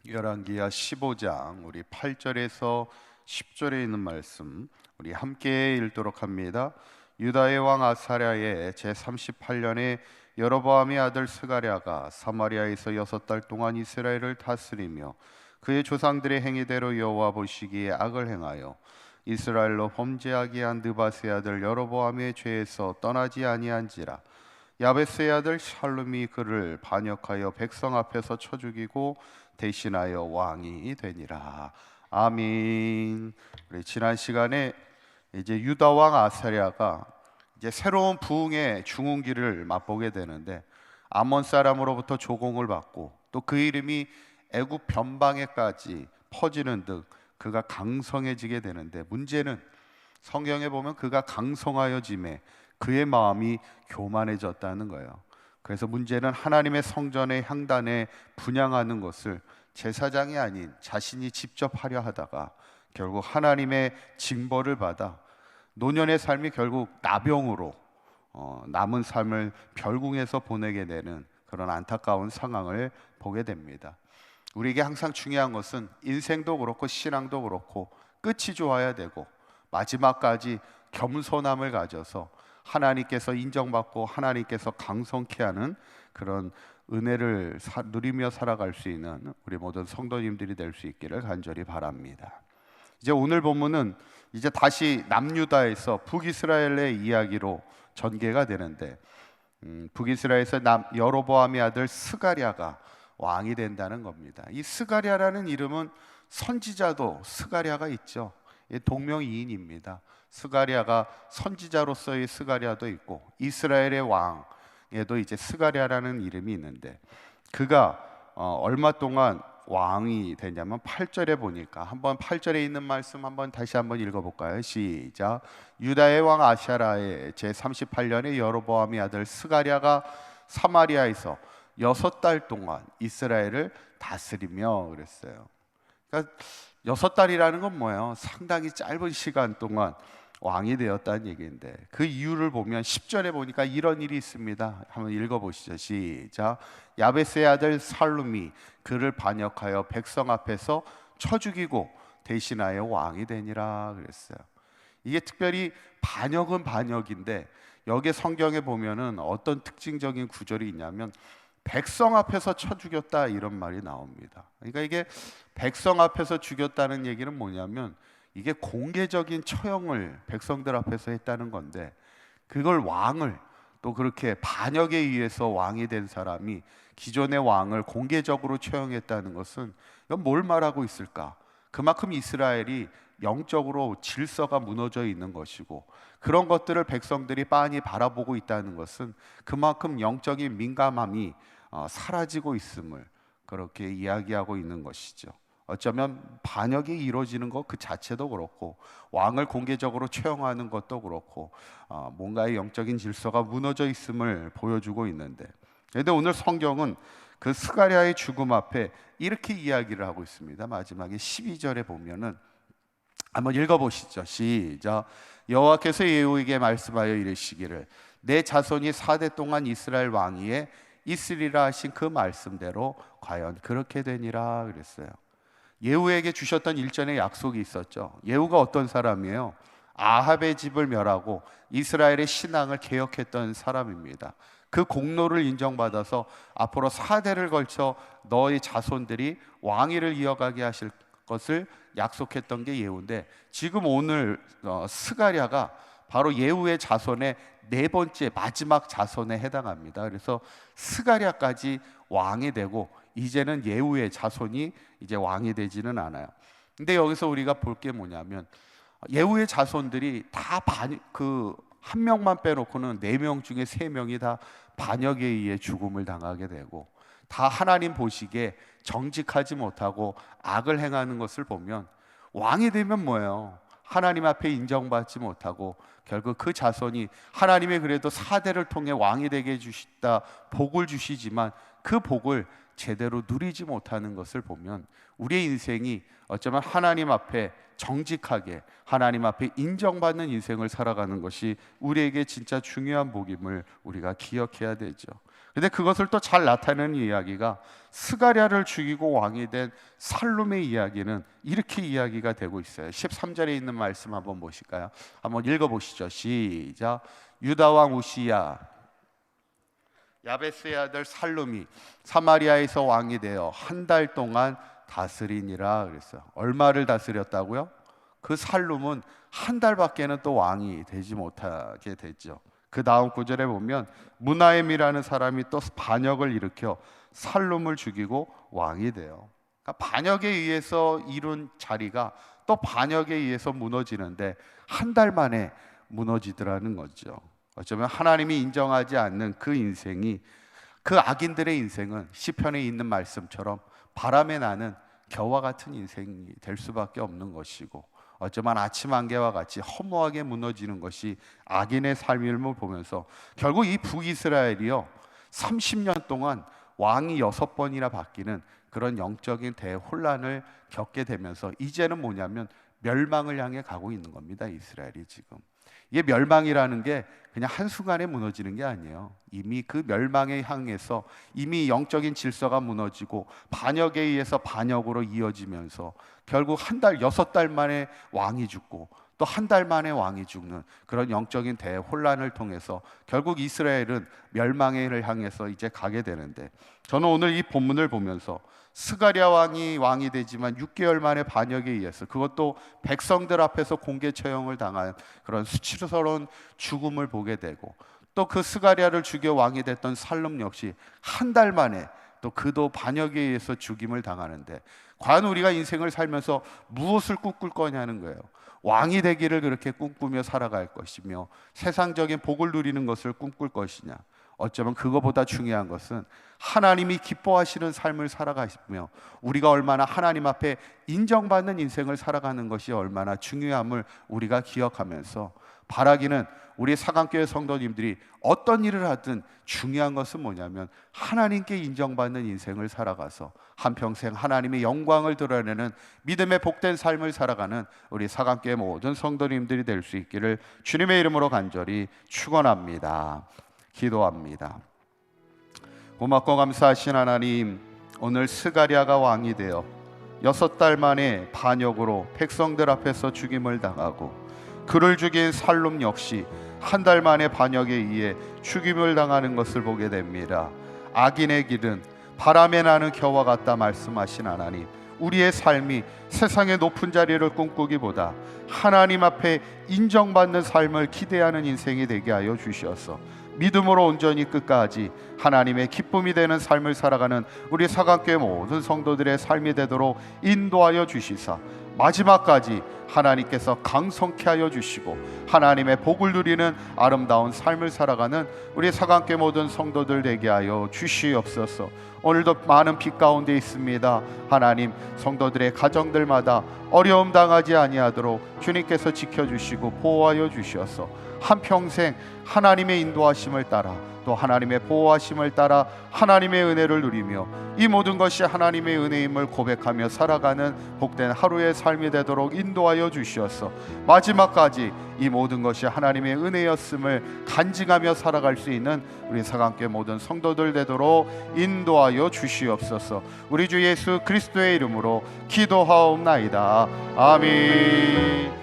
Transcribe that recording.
열왕기하 15장 우리 8절에서 10절에 있는 말씀 우리 함께 읽도록 합니다. 유다의 왕 아사랴의 제38년에 여로보암의 아들 스가랴가 사마리아에서 6달 동안 이스라엘을 다스리며 그의 조상들의 행위대로 여호와 보시기에 악을 행하여 이스라엘로 범죄하게 한 느바스의 아들 여로보암의 죄에서 떠나지 아니한지라. 야베스의 아들 샬룸이 그를 반역하여 백성 앞에서 쳐 죽이고 대신하여 왕이 되니라. 아멘. 우리 지난 시간에 이제 유다 왕 아사랴가 이제 새로운 부흥의 중흥기를 맛보게 되는데, 아몬 사람으로부터 조공을 받고 또 그 이름이 애굽 변방에까지 퍼지는 듯 그가 강성해지게 되는데, 문제는 성경에 보면 그가 강성하여짐에 그의 마음이 교만해졌다는 거예요. 그래서 문제는 하나님의 성전의 향단에 분향하는 것을 제사장이 아닌 자신이 직접 하려 하다가 결국 하나님의 징벌을 받아 노년의 삶이 결국 나병으로 남은 삶을 별궁에서 보내게 되는 그런 안타까운 상황을 보게 됩니다. 우리에게 항상 중요한 것은 인생도 그렇고 신앙도 그렇고 끝이 좋아야 되고 마지막까지 겸손함을 가져서 하나님께서 인정받고 하나님께서 강성케 하는 그런 은혜를 누리며 살아갈 수 있는 우리 모든 성도님들이 될 수 있기를 간절히 바랍니다. 이제 오늘 본문은 이제 다시 남유다에서 북이스라엘의 이야기로 전개가 되는데, 북이스라엘에서 여로보암의 아들 스가랴가 왕이 된다는 겁니다. 이 스가랴라는 이름은 선지자도 스가랴가 있죠. 동명이인입니다. 스가랴가 선지자로서의 스가랴도 있고 이스라엘의 왕에도 이제 스가랴라는 이름이 있는데, 그가 얼마 동안 왕이 되냐면 8절에 보니까, 한번 8절에 있는 말씀 다시 한번 읽어볼까요? 시작. 유다의 왕 아샤라의 제38년에 여로보암의 아들 스가랴가 사마리아에서 6달 동안 이스라엘을 다스리며 그랬어요. 그러니까 6달이라는 건 뭐예요? 상당히 짧은 시간 동안 왕이 되었다는 얘기인데, 그 이유를 보면 10절에 보니까 이런 일이 있습니다. 한번 읽어보시죠. 시작. 야베스의 아들 살룸이 그를 반역하여 백성 앞에서 쳐 죽이고 대신하여 왕이 되니라 그랬어요. 이게 특별히 반역은 반역인데, 여기 성경에 보면은 어떤 특징적인 구절이 있냐면 백성 앞에서 쳐 죽였다 이런 말이 나옵니다. 그러니까 이게 백성 앞에서 죽였다는 얘기는 뭐냐면, 이게 공개적인 처형을 백성들 앞에서 했다는 건데, 그걸 왕을 또 그렇게 반역에 의해서 왕이 된 사람이 기존의 왕을 공개적으로 처형했다는 것은 이건 뭘 말하고 있을까? 그만큼 이스라엘이 영적으로 질서가 무너져 있는 것이고, 그런 것들을 백성들이 빤히 바라보고 있다는 것은 그만큼 영적인 민감함이 사라지고 있음을 그렇게 이야기하고 있는 것이죠. 어쩌면 반역이 이루어지는 것 그 자체도 그렇고, 왕을 공개적으로 처형하는 것도 그렇고, 뭔가의 영적인 질서가 무너져 있음을 보여주고 있는데, 그런데 오늘 성경은 그 스가랴의 죽음 앞에 이렇게 이야기를 하고 있습니다. 마지막에 12절에 보면은 한번 읽어보시죠. 시작. 여호와께서 예후에게 말씀하여 이르시기를 내 자손이 4대 동안 이스라엘 왕위에 있으리라 하신 그 말씀대로 과연 그렇게 되니라 그랬어요. 예후에게 주셨던 일전의 약속이 있었죠. 예후가 어떤 사람이에요? 아합의 집을 멸하고 이스라엘의 신앙을 개혁했던 사람입니다. 그 공로를 인정받아서 앞으로 4대를 걸쳐 너의 자손들이 왕위를 이어가게 하실 것을 약속했던 게 예후인데, 지금 오늘 스가랴가 바로 예후의 자손의 네 번째 마지막 자손에 해당합니다. 그래서 스가랴까지 왕이 되고 이제는 예후의 자손이 이제 왕이 되지는 않아요. 근데 여기서 우리가 볼 게 뭐냐면, 예후의 자손들이 다 한 명만 빼놓고는 4명 중에 3명이 다 반역에 의해 죽음을 당하게 되고, 다 하나님 보시기에 정직하지 못하고 악을 행하는 것을 보면, 왕이 되면 뭐예요? 하나님 앞에 인정받지 못하고 결국 그 자손이 하나님의 그래도 4대를 통해 왕이 되게 해주시다 복을 주시지만, 그 복을 제대로 누리지 못하는 것을 보면 우리의 인생이 어쩌면 하나님 앞에 정직하게 하나님 앞에 인정받는 인생을 살아가는 것이 우리에게 진짜 중요한 복임을 우리가 기억해야 되죠. 근데 그것을 또 잘 나타내는 이야기가 스가랴를 죽이고 왕이 된 살룸의 이야기는 이렇게 이야기가 되고 있어요. 13절에 있는 말씀 한번 보실까요? 한번 읽어보시죠. 시작. 유다 왕 우시야 야베스의 아들 살룸이 사마리아에서 왕이 되어 한 달 동안 다스리니라 그랬어요. 얼마를 다스렸다고요? 그 살룸은 한 달밖에는 또 왕이 되지 못하게 됐죠. 그 다음 구절에 보면 무나엠이라는 사람이 또 반역을 일으켜 살룸을 죽이고 왕이 돼요. 그러니까 반역에 의해서 이룬 자리가 또 반역에 의해서 무너지는데 한 달 만에 무너지더라는 거죠. 어쩌면 하나님이 인정하지 않는 그 인생이, 그 악인들의 인생은 시편에 있는 말씀처럼 바람에 나는 겨와 같은 인생이 될 수밖에 없는 것이고, 어쩌면 아침 안개와 같이 허무하게 무너지는 것이 악인의 삶을 보면서 결국 이 북이스라엘이요 30년 동안 왕이 6번이나 바뀌는 그런 영적인 대혼란을 겪게 되면서 이제는 뭐냐면 멸망을 향해 가고 있는 겁니다. 이스라엘이 지금. 이게 멸망이라는 게 그냥 한순간에 무너지는 게 아니에요. 이미 그 멸망에 향해서 이미 영적인 질서가 무너지고 반역에 의해서 반역으로 이어지면서 결국 6달 만에 왕이 죽고 또 1달 만에 왕이 죽는 그런 영적인 대혼란을 통해서 결국 이스라엘은 멸망을 향해서 이제 가게 되는데, 저는 오늘 이 본문을 보면서 스가랴 왕이 되지만 6개월 만에 반역에 의해서, 그것도 백성들 앞에서 공개 처형을 당한 그런 수치스러운 죽음을 보게 되고, 또 그 스가랴를 죽여 왕이 됐던 살룸 역시 한 달 만에 또 그도 반역에 의해서 죽임을 당하는데, 과연 우리가 인생을 살면서 무엇을 꿈꿀 거냐는 거예요. 왕이 되기를 그렇게 꿈꾸며 살아갈 것이며 세상적인 복을 누리는 것을 꿈꿀 것이냐, 어쩌면 그거보다 중요한 것은 하나님이 기뻐하시는 삶을 살아가시며 우리가 얼마나 하나님 앞에 인정받는 인생을 살아가는 것이 얼마나 중요함을 우리가 기억하면서, 바라기는 우리 사강교회 성도님들이 어떤 일을 하든 중요한 것은 뭐냐면 하나님께 인정받는 인생을 살아가서 한평생 하나님의 영광을 드러내는 믿음의 복된 삶을 살아가는 우리 사강교회 모든 성도님들이 될 수 있기를 주님의 이름으로 간절히 축원합니다. 기도합니다. 고맙고 감사하신 하나님, 오늘 스가랴가 왕이 되어 6달 만에 반역으로 백성들 앞에서 죽임을 당하고, 그를 죽인 살룸 역시 한 달 만에 반역에 의해 죽임을 당하는 것을 보게 됩니다. 악인의 길은 바람에 나는 겨와 같다 말씀하신 하나님, 우리의 삶이 세상의 높은 자리를 꿈꾸기보다 하나님 앞에 인정받는 삶을 기대하는 인생이 되게 하여 주시옵소서. 믿음으로 온전히 끝까지 하나님의 기쁨이 되는 삶을 살아가는 우리 사강교회 모든 성도들의 삶이 되도록 인도하여 주시사, 마지막까지 하나님께서 강성케 하여 주시고 하나님의 복을 누리는 아름다운 삶을 살아가는 우리 사강교회 모든 성도들 되게 하여 주시옵소서. 오늘도 많은 빛 가운데 있습니다. 하나님, 성도들의 가정들마다 어려움 당하지 아니하도록 주님께서 지켜주시고 보호하여 주시옵소서. 한평생 하나님의 인도하심을 따라 또 하나님의 보호하심을 따라 하나님의 은혜를 누리며 이 모든 것이 하나님의 은혜임을 고백하며 살아가는 복된 하루의 삶이 되도록 인도하여 주시옵소서. 마지막까지 이 모든 것이 하나님의 은혜였음을 간증하며 살아갈 수 있는 우리 사강교회 모든 성도들 되도록 인도하여 주시옵소서. 우리 주 예수 그리스도의 이름으로 기도하옵나이다. 아멘.